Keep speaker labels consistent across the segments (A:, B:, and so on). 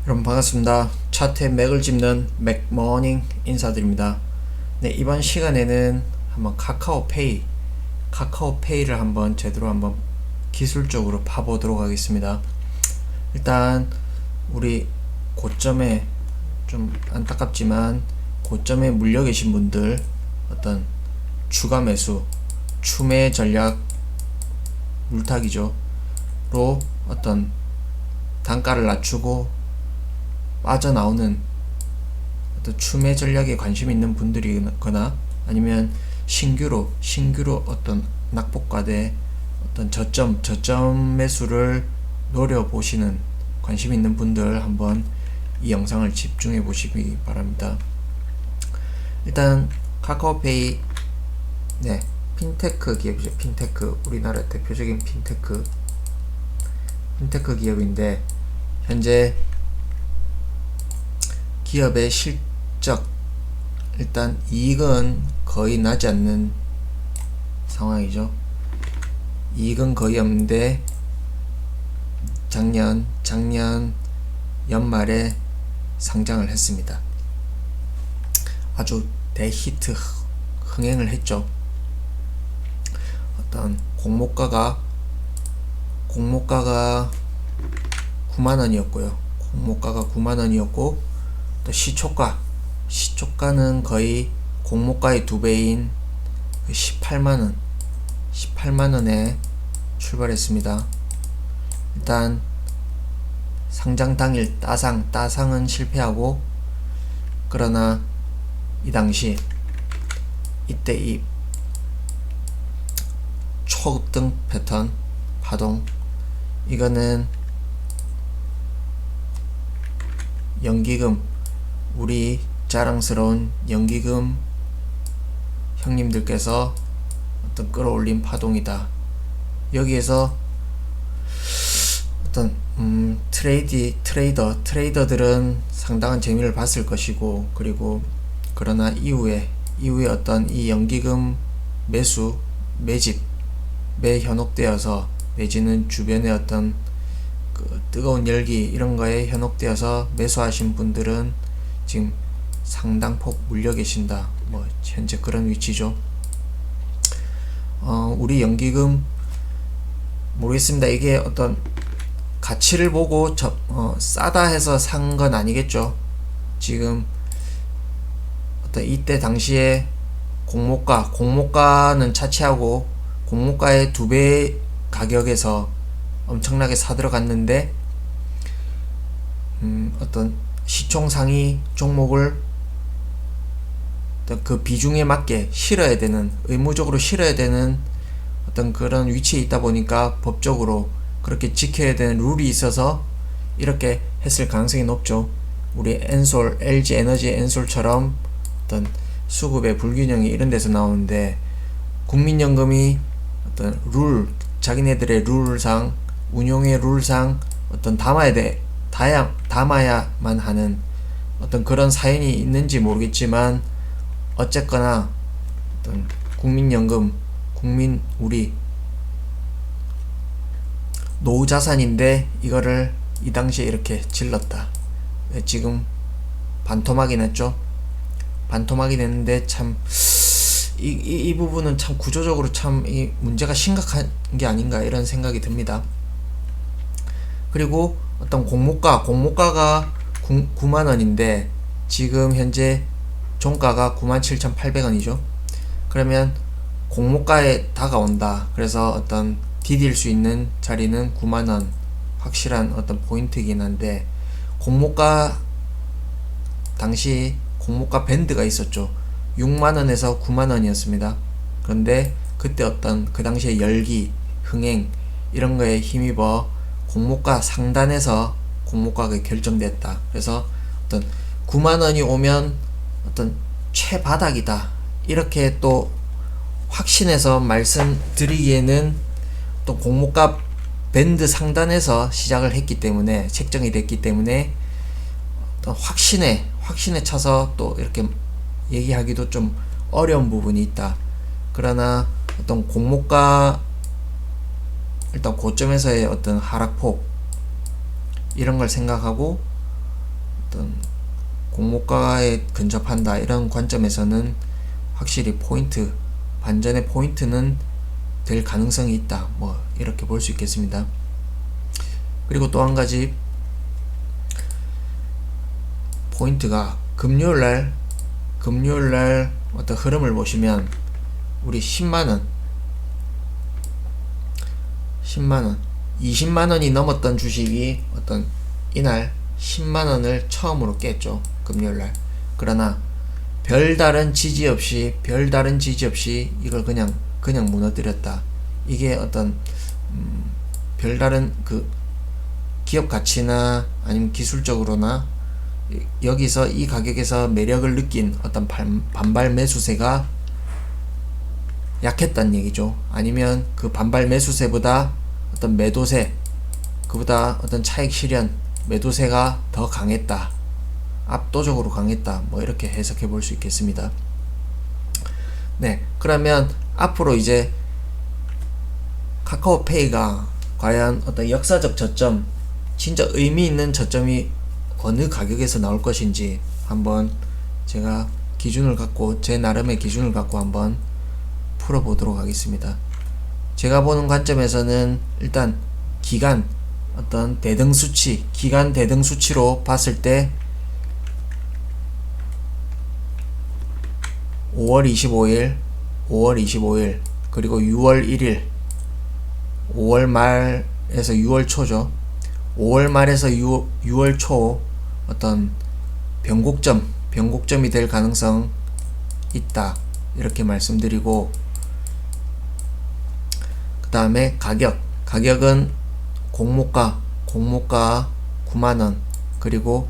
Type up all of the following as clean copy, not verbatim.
A: 여러분 반갑습니다. 차트의 맥을 짚는 맥모닝 인사드립니다. 네, 이번 시간에는 한번 카카오페이를 한번 제대로 한번 기술적으로 파보도록 하겠습니다. 일단 우리 고점에 좀 안타깝지만 고점에 물려 계신 분들 어떤 추가 매수, 추매 전략 물타기죠. 로 어떤 단가를 낮추고 빠져나오는 어떤 추매 전략에 관심 있는 분들이거나 아니면 신규로 어떤 낙폭과대 어떤 저점 매수를 노려보시는 관심 있는 분들 한번 이 영상을 집중해 보시기 바랍니다. 일단 카카오페이 핀테크 기업이죠. 우리나라 대표적인 핀테크 기업인데 현재 기업의 실적 일단 이익은 거의 나지 않는 상황이죠. 이익은 거의 없는데 작년 연말에 상장을 했습니다. 아주 대히트 흥행을 했죠. 어떤 공모가가 9만원이었고요. 공모가가 9만원이었고 또 시초가는 거의 공모가의 2배인 18만원에 출발했습니다. 일단 상장 당일 따상은 실패하고, 그러나 이 당시 이때 이 초급등 패턴 파동, 이거는 연기금, 우리 자랑스러운 연기금 형님들께서 어떤 끌어올린 파동이다. 여기에서 어떤 트레이더들은 상당한 재미를 봤을 것이고, 그리고 그러나 이후에 어떤 이 연기금 매집에 현혹되어서, 내지는 주변의 어떤 그 뜨거운 열기 이런 거에 현혹되어서 매수하신 분들은 지금 상당폭 물려 계신다. 뭐 현재 그런 위치죠. 우리 연기금 모르겠습니다. 이게 어떤 가치를 보고 싸다 해서 산 건 아니겠죠. 지금 어떤 이때 당시에 공모가는 차치하고 공모가의 2배 가격에서 엄청나게 사들어갔는데 어떤 시총 상위 종목을 그 비중에 맞게 의무적으로 실어야 되는 어떤 그런 위치에 있다 보니까 법적으로 그렇게 지켜야 되는 룰이 있어서 이렇게 했을 가능성이 높죠. 우리 LG 에너지 엔솔처럼 어떤 수급의 불균형이 이런 데서 나오는데, 국민연금이 어떤 자기네들의 룰상, 운용의 룰상 어떤 담아야만 하는 어떤 그런 사연이 있는지 모르겠지만, 어쨌거나 어떤 우리 노후자산인데 이거를 이 당시에 이렇게 질렀다. 지금 반토막이 났죠. 반토막이 됐는데 참 이 부분은 참 구조적으로 참 이 문제가 심각한 게 아닌가 이런 생각이 듭니다. 그리고 어떤 공모가가 9만원인데 지금 현재 종가가 97,800원이죠. 그러면 공모가에 다가온다. 그래서 어떤 디딜 수 있는 자리는 9만원, 확실한 어떤 포인트이긴 한데, 당시 공모가 밴드가 있었죠. 6만원에서 9만원이었습니다. 그런데 그때 어떤 그 당시에 열기, 흥행 이런 거에 힘입어 공모가 상단에서 공모가가 결정됐다. 그래서 어떤 9만원이 오면 어떤 최바닥이다. 이렇게 또 확신해서 말씀드리기에는 또 공모가 밴드 상단에서 시작을 했기 때문에, 책정이 됐기 때문에 어떤 확신에 차서 또 이렇게 얘기하기도 좀 어려운 부분이 있다. 그러나 어떤 공모가 일단 고점에서의 어떤 하락폭 이런 걸 생각하고 어떤 공모가에 근접한다 이런 관점에서는 확실히 포인트, 반전의 포인트는 될 가능성이 있다, 뭐 이렇게 볼 수 있겠습니다. 그리고 또 한 가지 포인트가 금요일날 어떤 흐름을 보시면 우리 10만원 20만원이 넘었던 주식이 어떤 이날 10만원을 처음으로 깼죠, 금요일날. 그러나 별다른 지지 없이 이걸 그냥 무너뜨렸다. 이게 어떤 별다른 그 기업 가치나 아니면 기술적으로나 여기서 이 가격에서 매력을 느낀 어떤 반발 매수세가 약했단 얘기죠. 아니면 그 반발 매수세보다 어떤 매도세, 그보다 어떤 차익 실현 매도세가 더 강했다, 압도적으로 강했다, 뭐 이렇게 해석해 볼 수 있겠습니다. 네, 그러면 앞으로 이제 카카오페이가 과연 어떤 역사적 저점, 진짜 의미 있는 저점이 어느 가격에서 나올 것인지 한번 제가 기준을 갖고, 제 나름의 기준을 갖고 한번 풀어보도록 하겠습니다. 제가 보는 관점에서는 일단 기간 어떤 대등 수치, 기간 대등 수치로 봤을 때 5월 25일 그리고 6월 1일 5월 말에서 6월 초죠. 5월 말에서 6월 초 어떤 변곡점이 될 가능성 있다, 이렇게 말씀드리고, 그 다음에 가격은 공모가 9만원 그리고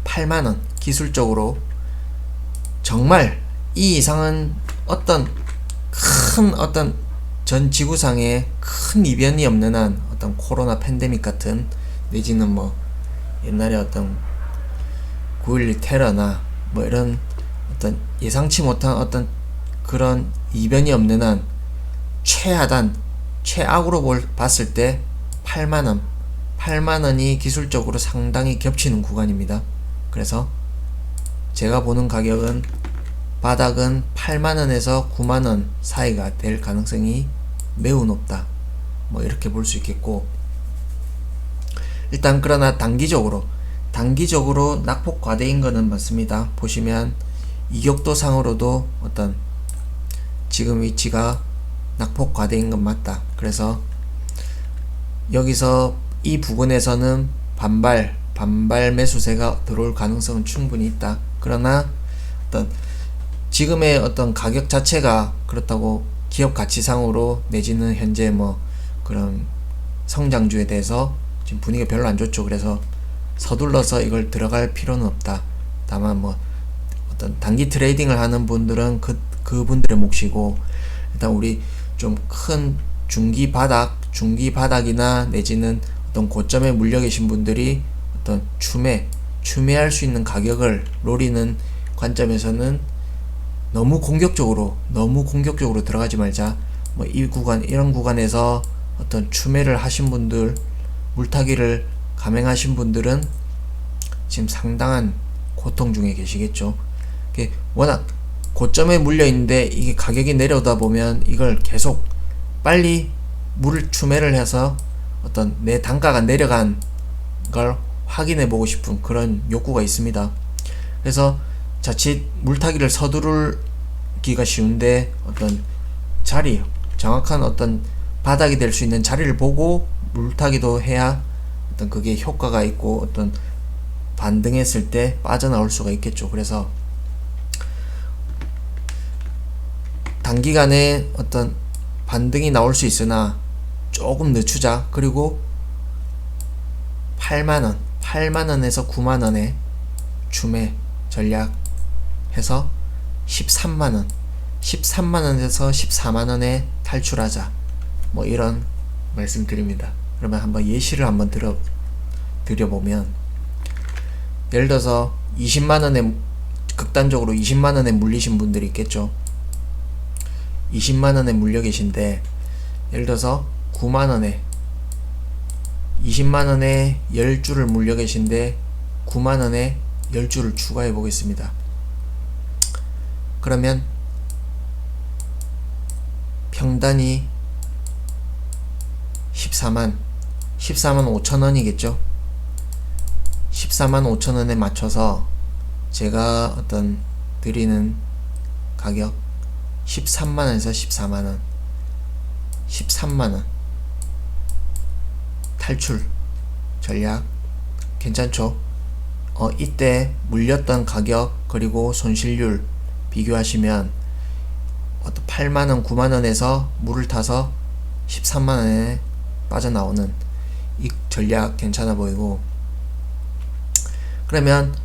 A: 8만원, 기술적으로 정말 이 이상은 어떤 전 지구상에 큰 이변이 없는 한 어떤 코로나 팬데믹 같은, 내지는 뭐 옛날에 어떤 9.12 테러나 뭐 이런 어떤 예상치 못한 어떤 그런 이변이 없는 한 최악으로 봤을 때 8만원이 기술적으로 상당히 겹치는 구간입니다. 그래서 제가 보는 가격은 바닥은 8만원에서 9만원 사이가 될 가능성이 매우 높다, 뭐 이렇게 볼 수 있겠고, 일단 그러나 단기적으로 낙폭 과대인 거는 맞습니다. 보시면 이격도 상으로도 어떤 지금 위치가 낙폭 과대인 건 맞다. 그래서 여기서 이 부분에서는 반발 매수세가 들어올 가능성은 충분히 있다. 그러나 어떤 지금의 어떤 가격 자체가 그렇다고 기업 가치상으로 내지는 현재 뭐 그런 성장주에 대해서 지금 분위기가 별로 안 좋죠. 그래서 서둘러서 이걸 들어갈 필요는 없다. 다만 뭐 어떤 단기 트레이딩을 하는 분들은 그분들의 몫이고, 일단 우리 좀 큰 중기 바닥이나 내지는 어떤 고점에 물려 계신 분들이 어떤 추매할 수 있는 가격을 노리는 관점에서는 너무 공격적으로 들어가지 말자. 뭐 이런 구간에서 어떤 추매를 하신 분들, 물타기를 감행하신 분들은 지금 상당한 고통 중에 계시겠죠. 워낙 고점에 물려 있는데 이게 가격이 내려오다 보면 이걸 계속 빨리 추매를 해서 어떤 내 단가가 내려간 걸 확인해 보고 싶은 그런 욕구가 있습니다. 그래서 자칫 물타기를 서두르기가 쉬운데 어떤 정확한 어떤 바닥이 될 수 있는 자리를 보고 물타기도 해야 어떤 그게 효과가 있고 어떤 반등했을 때 빠져나올 수가 있겠죠. 그래서 단기간에 어떤 반등이 나올 수 있으나 조금 늦추자. 그리고 8만원에서 9만원에 추매 전략 해서 13만원에서 14만원에 탈출하자. 뭐 이런 말씀 드립니다. 그러면 한번 예시를 한번 드려보면, 예를 들어서 20만원에 극단적으로 20만원에 물리신 분들이 있겠죠. 20만원에 물려 계신데 예를 들어서 9만원에 20만원에 10주를 물려 계신데 9만원에 10주를 추가해 보겠습니다. 그러면 평단이 14만 5천원이겠죠. 14만 5천원에 맞춰서 제가 어떤 드리는 가격 13만원에서 14만원 13만원 탈출 전략 괜찮죠? 이때 물렸던 가격 그리고 손실률 비교하시면 8만원 9만원에서 물을 타서 13만원에 빠져나오는 이 전략 괜찮아 보이고, 그러면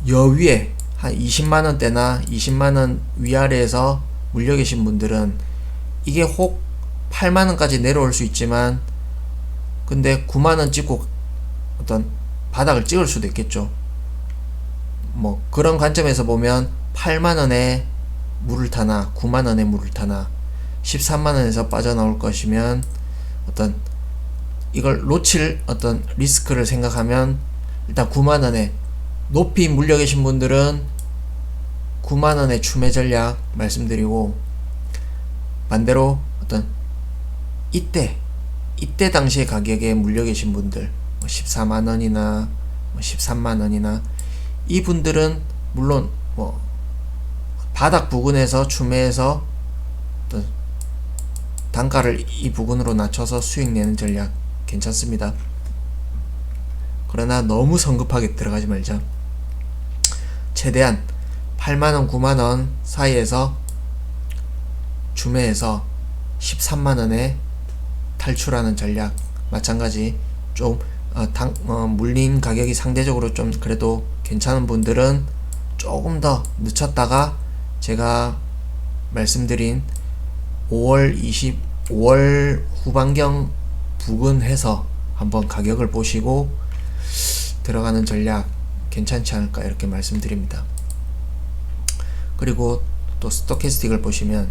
A: 여위에 한 20만원대나 20만원 위아래에서 물려 계신 분들은 이게 혹 8만원까지 내려올 수 있지만 근데 9만원 찍고 어떤 바닥을 찍을 수도 있겠죠. 뭐 그런 관점에서 보면 8만원에 물을 타나 9만원에 물을 타나 13만원에서 빠져나올 것이면 어떤 이걸 놓칠 어떤 리스크를 생각하면 일단 9만원에 높이 물려 계신 분들은 9만원의 추매 전략 말씀드리고, 반대로 어떤 이때 당시의 가격에 물려 계신 분들 14만원이나 13만원이나 이분들은 물론 뭐 바닥 부근에서 추매해서 어떤 단가를 이 부근으로 낮춰서 수익 내는 전략 괜찮습니다. 그러나 너무 성급하게 들어가지 말자. 최대한 8만원 9만원 사이에서 추매해서 13만원에 탈출하는 전략 마찬가지. 좀 물린 가격이 상대적으로 좀 그래도 괜찮은 분들은 조금 더 늦췄다가 제가 말씀드린 5월 후반경 부근해서 한번 가격을 보시고 들어가는 전략 괜찮지 않을까 이렇게 말씀드립니다. 그리고 또 스토캐스틱을 보시면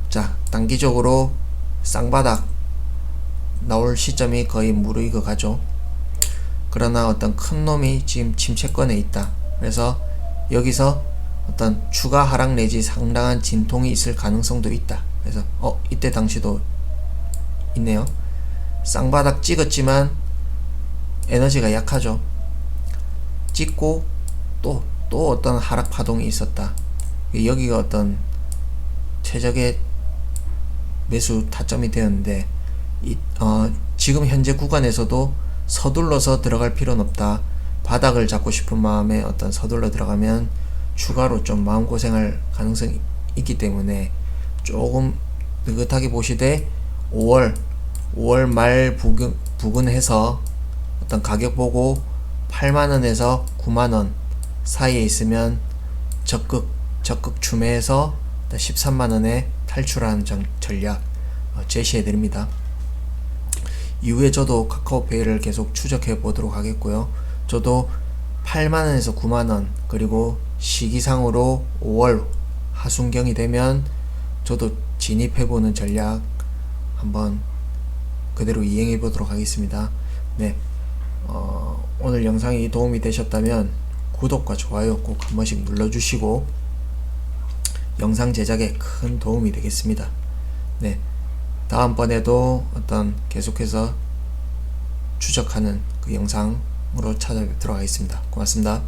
A: 자, 단기적으로 쌍바닥 나올 시점이 거의 무르익어 가죠. 그러나 어떤 큰 놈이 지금 침체권에 있다. 그래서 여기서 어떤 추가 하락 내지 상당한 진통이 있을 가능성도 있다. 그래서 이때 당시도 있네요. 쌍바닥 찍었지만 에너지가 약하죠. 찍고 또 어떤 하락 파동이 있었다. 여기가 어떤 최적의 매수 타점이 되었는데 지금 현재 구간에서도 서둘러서 들어갈 필요는 없다. 바닥을 잡고 싶은 마음에 어떤 서둘러 들어가면 추가로 좀 마음고생할 가능성이 있기 때문에 조금 느긋하게 보시되 5월 말 부근해서 어떤 가격 보고 8만원에서 9만원 사이에 있으면 적극 추매해서 13만원에 탈출하는 전략 제시해 드립니다. 이후에 저도 카카오페이를 계속 추적해 보도록 하겠고요. 저도 8만원에서 9만원 그리고 시기상으로 5월 하순경이 되면 저도 진입해 보는 전략 한번 그대로 이행해 보도록 하겠습니다. 네, 오늘 영상이 도움이 되셨다면 구독과 좋아요 꼭 한 번씩 눌러주시고 영상 제작에 큰 도움이 되겠습니다. 네, 다음번에도 어떤 계속해서 추적하는 그 영상으로 찾아뵙도록 하겠습니다. 고맙습니다.